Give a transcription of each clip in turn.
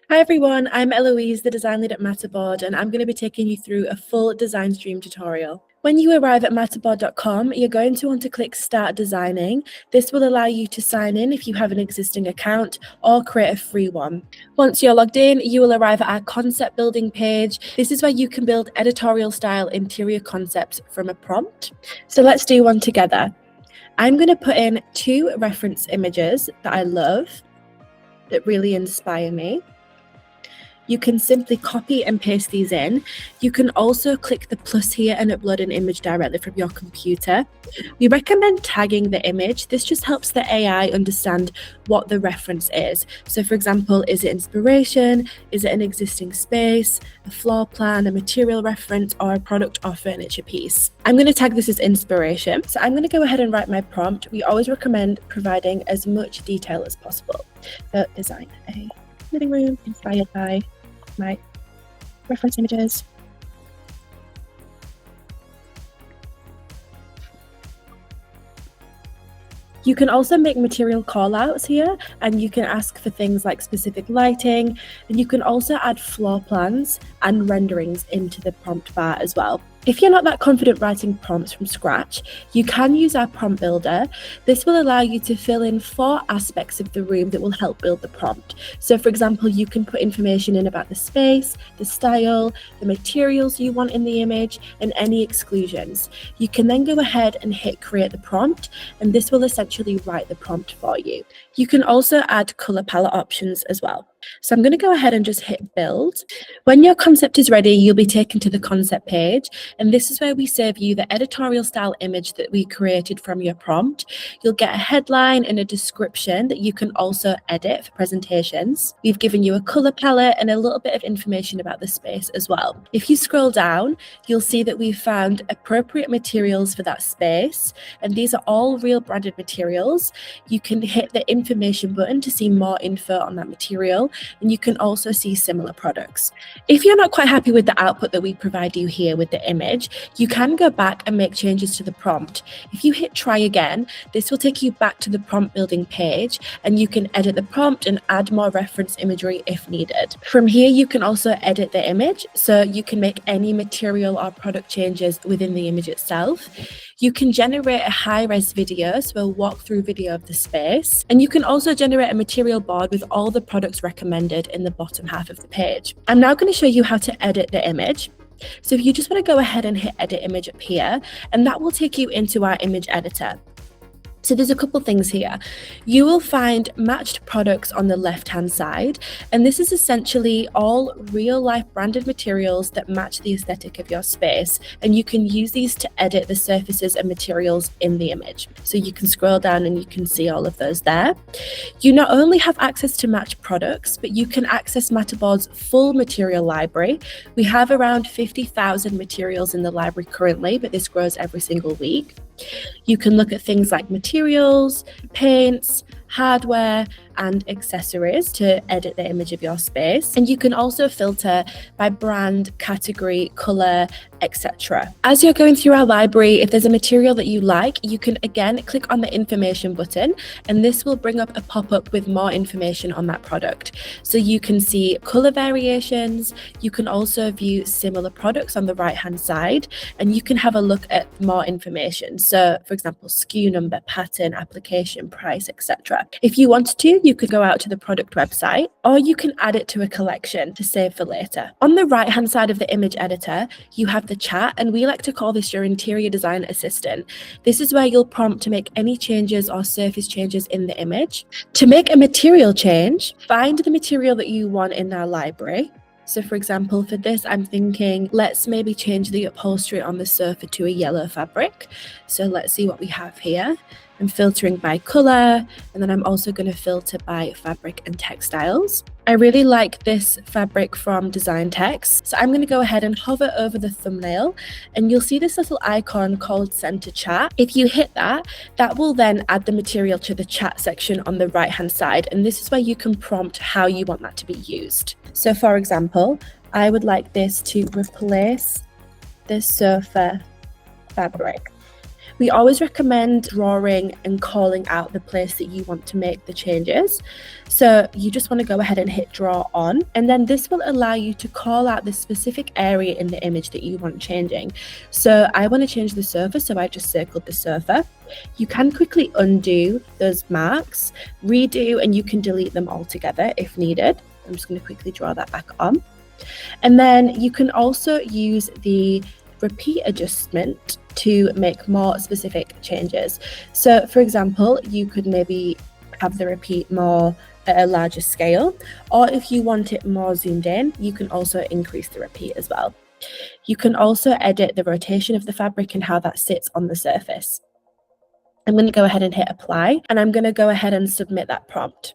Hi everyone, I'm Eloise, the design lead at MattoBoard, and I'm going to be taking you through a full design stream tutorial. When you arrive at MattoBoard.com, you're going to want to click Start Designing. This will allow you to sign in if you have an existing account or create a free one. Once you're logged in, you will arrive at our concept building page. This is where you can build editorial-style interior concepts from a prompt. So let's do one together. I'm going to put in 2 reference images that I love, that really inspire me. You can simply copy and paste these in. You can also click the plus here and upload an image directly from your computer. We recommend tagging the image. This just helps the AI understand what the reference is. So for example, is it inspiration? Is it an existing space, a floor plan, a material reference, or a product or furniture piece? I'm going to tag this as inspiration. So I'm going to go ahead and write my prompt. We always recommend providing as much detail as possible. So design a living room inspired by my reference images. You can also make material callouts here, and you can ask for things like specific lighting, and you can also add floor plans and renderings into the prompt bar as well. If you're not that confident writing prompts from scratch, you can use our prompt builder. This will allow you to fill in 4 aspects of the room that will help build the prompt. So for example, you can put information in about the space, the style, the materials you want in the image, and any exclusions. You can then go ahead and hit create the prompt, and this will essentially write the prompt for you. You can also add color palette options as well. So I'm going to go ahead and just hit build. When your concept is ready, you'll be taken to the concept page, and this is where we save you the editorial style image that we created from your prompt. You'll get a headline and a description that you can also edit for presentations. We've given you a color palette and a little bit of information about the space as well. If you scroll down, you'll see that we've found appropriate materials for that space, and these are all real branded materials. You can hit the information button to see more info on that material, and you can also see similar products. If you're not quite happy with the output that we provide you here with the image, you can go back and make changes to the prompt. If you hit try again, this will take you back to the prompt building page, and you can edit the prompt and add more reference imagery if needed. From here, you can also edit the image, so you can make any material or product changes within the image itself. You can generate a high-res video, so a walkthrough video of the space, and you can also generate a material board with all the products recommended in the bottom half of the page. I'm now going to show you how to edit the image. So if you just want to go ahead and hit edit image up here, and that will take you into our image editor. So there's a couple things here. You will find matched products on the left-hand side, and this is essentially all real-life branded materials that match the aesthetic of your space, and you can use these to edit the surfaces and materials in the image. So you can scroll down and you can see all of those there. You not only have access to matched products, but you can access MattoBoard's full material library. We have around 50,000 materials in the library currently, but this grows every single week. You can look at things like materials, paints, hardware, and accessories to edit the image of your space. And you can also filter by brand, category, color, etc. As you're going through our library, if there's a material that you like, you can again click on the information button, and this will bring up a pop-up with more information on that product. So you can see color variations, you can also view similar products on the right-hand side, and you can have a look at more information. So for example, SKU number, pattern, application, price, etc. If you wanted to, you could go out to the product website, or you can add it to a collection to save for later. On the right-hand side of the image editor, you have the chat, and we like to call this your interior design assistant. This is where you'll prompt to make any changes or surface changes in the image. To make a material change, find the material that you want in our library. So for example, for this, I'm thinking, let's maybe change the upholstery on the sofa to a yellow fabric. So let's see what we have here. I'm filtering by color, and then I'm also going to filter by fabric and textiles. I really like this fabric from Design Text. So I'm going to go ahead and hover over the thumbnail, and you'll see this little icon called Send to Chat. If you hit that, that will then add the material to the chat section on the right-hand side. And this is where you can prompt how you want that to be used. So for example, I would like this to replace the sofa fabric. We always recommend drawing and calling out the place that you want to make the changes. So you just want to go ahead and hit draw on, and then this will allow you to call out the specific area in the image that you want changing. So I want to change the sofa, so I just circled the sofa. You can quickly undo those marks, redo, and you can delete them altogether if needed. I'm just going to quickly draw that back on. And then you can also use the repeat adjustment to make more specific changes. So for example, you could maybe have the repeat more at a larger scale, or if you want it more zoomed in, you can also increase the repeat as well. You can also edit the rotation of the fabric and how that sits on the surface. I'm going to go ahead and hit apply, and I'm going to go ahead and submit that prompt.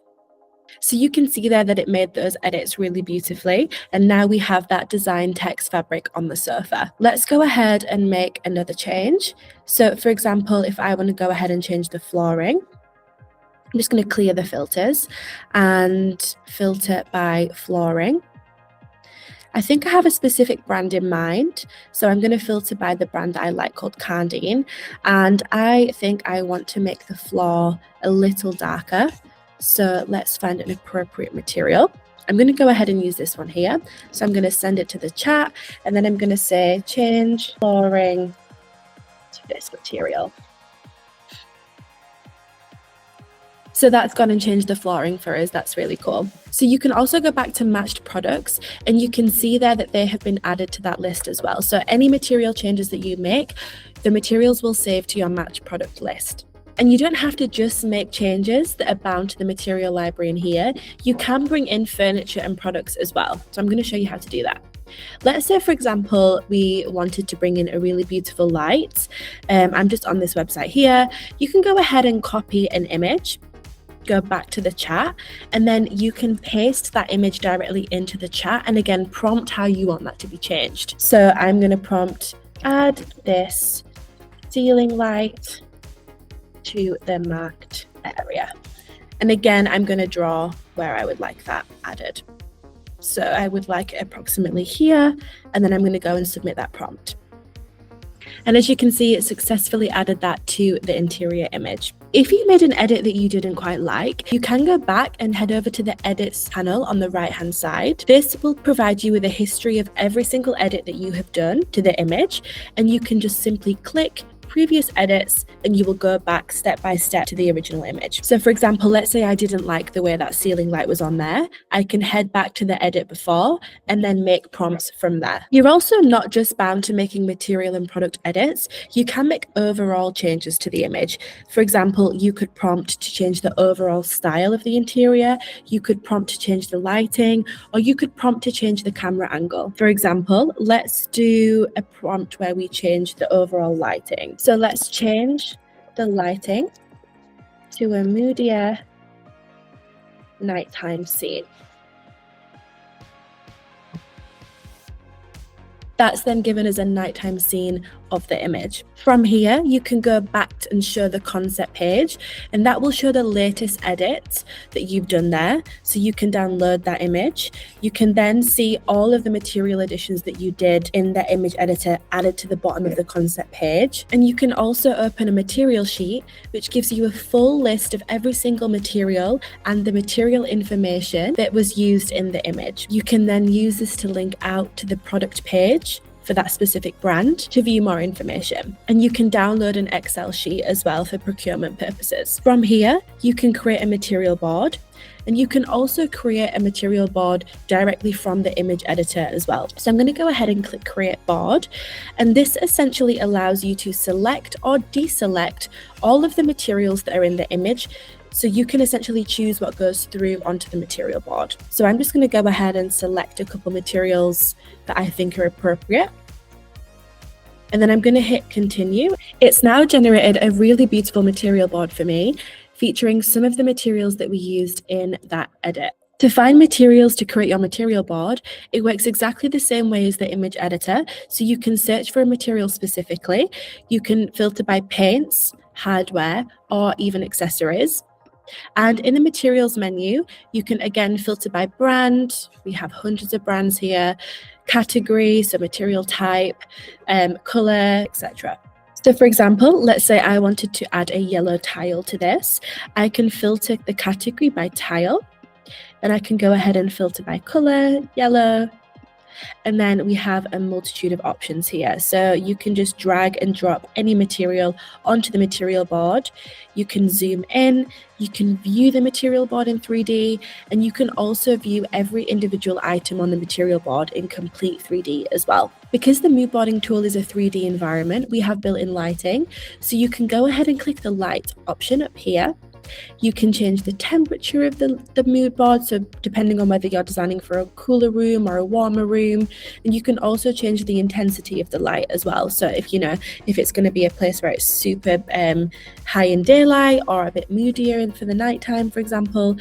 So you can see there that it made those edits really beautifully, and now we have that design text fabric on the sofa. Let's go ahead and make another change. So for example, if I want to go ahead and change the flooring, I'm just going to clear the filters and filter by flooring. I think I have a specific brand in mind, so I'm going to filter by the brand that I like called Cardine, and I think I want to make the floor a little darker. So let's find an appropriate material. I'm going to go ahead and use this one here. So I'm going to send it to the chat, and then I'm going to say change flooring to this material. So that's gone and changed the flooring for us. That's really cool. So you can also go back to matched products, and you can see there that they have been added to that list as well. So any material changes that you make, the materials will save to your matched product list. And you don't have to just make changes that are bound to the material library in here. You can bring in furniture and products as well. So I'm going to show you how to do that. Let's say, for example, we wanted to bring in a really beautiful light. I'm just on this website here. You can go ahead and copy an image, go back to the chat, and then you can paste that image directly into the chat, and again, prompt how you want that to be changed. So I'm going to prompt add this ceiling light to the marked area. And again, I'm going to draw where I would like that added. So I would like it approximately here, and then I'm going to go and submit that prompt. And as you can see, it successfully added that to the interior image. If you made an edit that you didn't quite like, you can go back and head over to the edits panel on the right-hand side. This will provide you with a history of every single edit that you have done to the image, and you can just simply click previous edits and you will go back step by step to the original image. So for example, let's say I didn't like the way that ceiling light was on there. I can head back to the edit before and then make prompts from there. You're also not just bound to making material and product edits. You can make overall changes to the image. For example, you could prompt to change the overall style of the interior. You could prompt to change the lighting, or you could prompt to change the camera angle. For example, let's do a prompt where we change the overall lighting. So let's change the lighting to a moodier nighttime scene. That's then given us a nighttime scene of the image. From here, you can go back and show the concept page, and that will show the latest edits that you've done there. So you can download that image. You can then see all of the material additions that you did in the image editor added to the bottom of the concept page. And you can also open a material sheet, which gives you a full list of every single material and the material information that was used in the image. You can then use this to link out to the product page for that specific brand to view more information. And you can download an Excel sheet as well for procurement purposes. From here, you can create a material board, and you can also create a material board directly from the image editor as well. So I'm going to go ahead and click create board, and this essentially allows you to select or deselect all of the materials that are in the image. So you can essentially choose what goes through onto the material board. So I'm just going to go ahead and select a couple materials that I think are appropriate. And then I'm going to hit continue. It's now generated a really beautiful material board for me, featuring some of the materials that we used in that edit. To find materials to create your material board, it works exactly the same way as the image editor. So you can search for a material specifically. You can filter by paints, hardware, or even accessories. And in the materials menu, you can again filter by brand. We have hundreds of brands here, category, so material type, color, etc. So for example, let's say I wanted to add a yellow tile to this. I can filter the category by tile, and I can go ahead and filter by color, yellow, and then we have a multitude of options here. So you can just drag and drop any material onto the material board. You can zoom in, you can view the material board in 3D, and you can also view every individual item on the material board in complete 3D as well. Because the mood boarding tool is a 3D environment, we have built-in lighting. So you can go ahead and click the light option up here. You can change the temperature of the mood board, so depending on whether you're designing for a cooler room or a warmer room. And you can also change the intensity of the light as well. So if it's going to be a place where it's super high in daylight or a bit moodier for the nighttime, for example,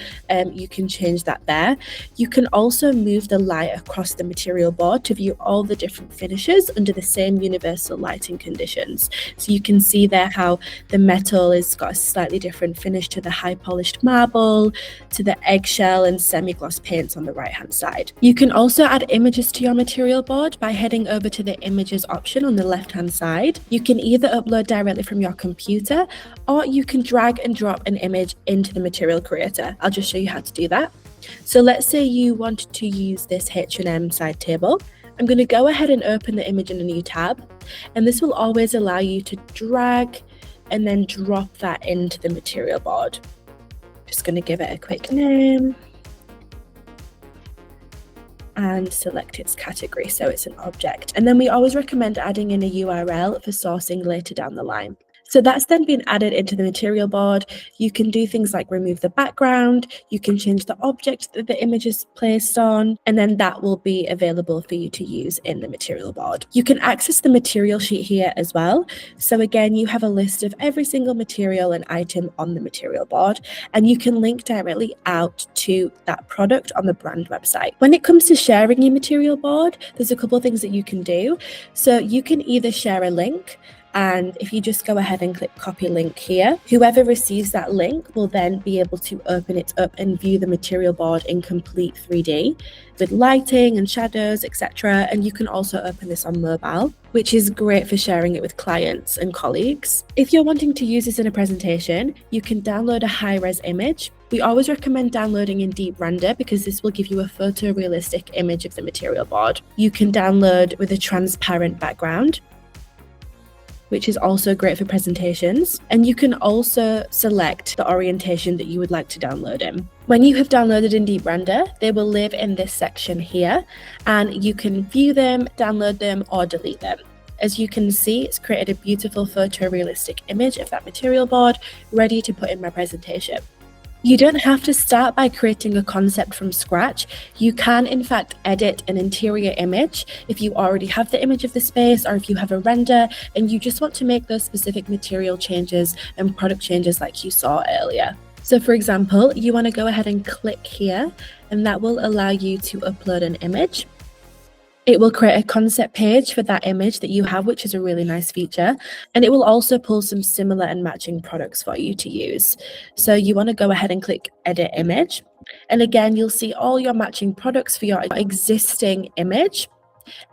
you can change that there. You can also move the light across the material board to view all the different finishes under the same universal lighting conditions. So you can see there how the metal has got a slightly different finish to the high polished marble, to the eggshell and semi-gloss paints on the right hand side. You can also add images to your material board by heading over to the images option on the left hand side. You can either upload directly from your computer, or you can drag and drop an image into the material creator. I'll just show you how to do that. So let's say you wanted to use this H&M side table. I'm going to go ahead and open the image in a new tab, and this will always allow you to drag and then drop that into the material board. Just going to give it a quick name and select its category, so it's an object. And then we always recommend adding in a URL for sourcing later down the line. So that's then been added into the material board. You can do things like remove the background, you can change the object that the image is placed on, and then that will be available for you to use in the material board. You can access the material sheet here as well. So again, you have a list of every single material and item on the material board, and you can link directly out to that product on the brand website. When it comes to sharing your material board, there's a couple of things that you can do. So you can either share a link, and if you just go ahead and click copy link here, whoever receives that link will then be able to open it up and view the material board in complete 3D with lighting and shadows, etc. And you can also open this on mobile, which is great for sharing it with clients and colleagues. If you're wanting to use this in a presentation, you can download a high-res image. We always recommend downloading in deep render because this will give you a photorealistic image of the material board. You can download with a transparent background, which is also great for presentations. And you can also select the orientation that you would like to download in. When you have downloaded in deep render, they will live in this section here, and you can view them, download them, or delete them. As you can see, it's created a beautiful photorealistic image of that material board ready to put in my presentation. You don't have to start by creating a concept from scratch. You can, in fact, edit an interior image if you already have the image of the space, or if you have a render and you just want to make those specific material changes and product changes like you saw earlier. So for example, you want to go ahead and click here, and that will allow you to upload an image. It will create a concept page for that image that you have, which is a really nice feature. And it will also pull some similar and matching products for you to use. So you want to go ahead and click edit image. And again, you'll see all your matching products for your existing image.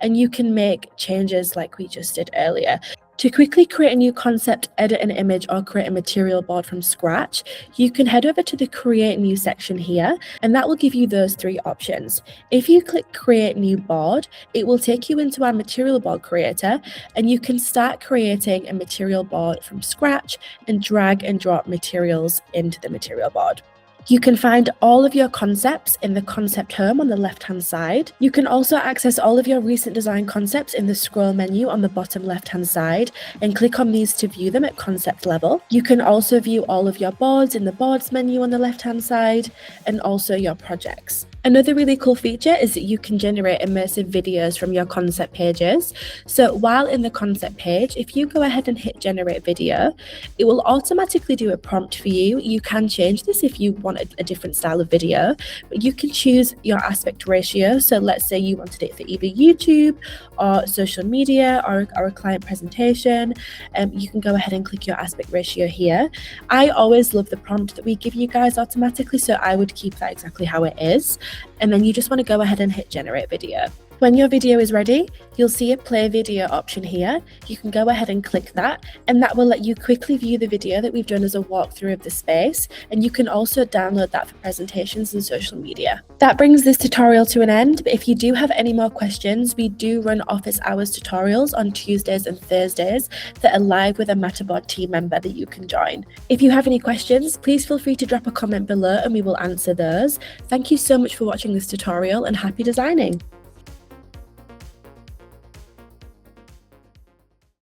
And you can make changes like we just did earlier. To quickly create a new concept, edit an image, or create a material board from scratch, you can head over to the Create New section here, and that will give you those three options. If you click Create New Board, it will take you into our material board creator, and you can start creating a material board from scratch and drag and drop materials into the material board. You can find all of your concepts in the concept home on the left-hand side. You can also access all of your recent design concepts in the scroll menu on the bottom left-hand side and click on these to view them at concept level. You can also view all of your boards in the boards menu on the left-hand side and also your projects. Another really cool feature is that you can generate immersive videos from your concept pages. So while in the concept page, if you go ahead and hit generate video, it will automatically do a prompt for you. You can change this if you want a different style of video, but you can choose your aspect ratio. So let's say you wanted it for either YouTube or social media or a client presentation. You can go ahead and click your aspect ratio here. I always love the prompt that we give you guys automatically, so I would keep that exactly how it is. And then you just want to go ahead and hit generate video. When your video is ready, you'll see a play video option here. You can go ahead and click that, and that will let you quickly view the video that we've done as a walkthrough of the space, and you can also download that for presentations and social media. That brings this tutorial to an end, but if you do have any more questions, we do run office hours tutorials on Tuesdays and Thursdays that are live with a MattoBoard team member that you can join. If you have any questions, please feel free to drop a comment below and we will answer those. Thank you so much for watching this tutorial and happy designing!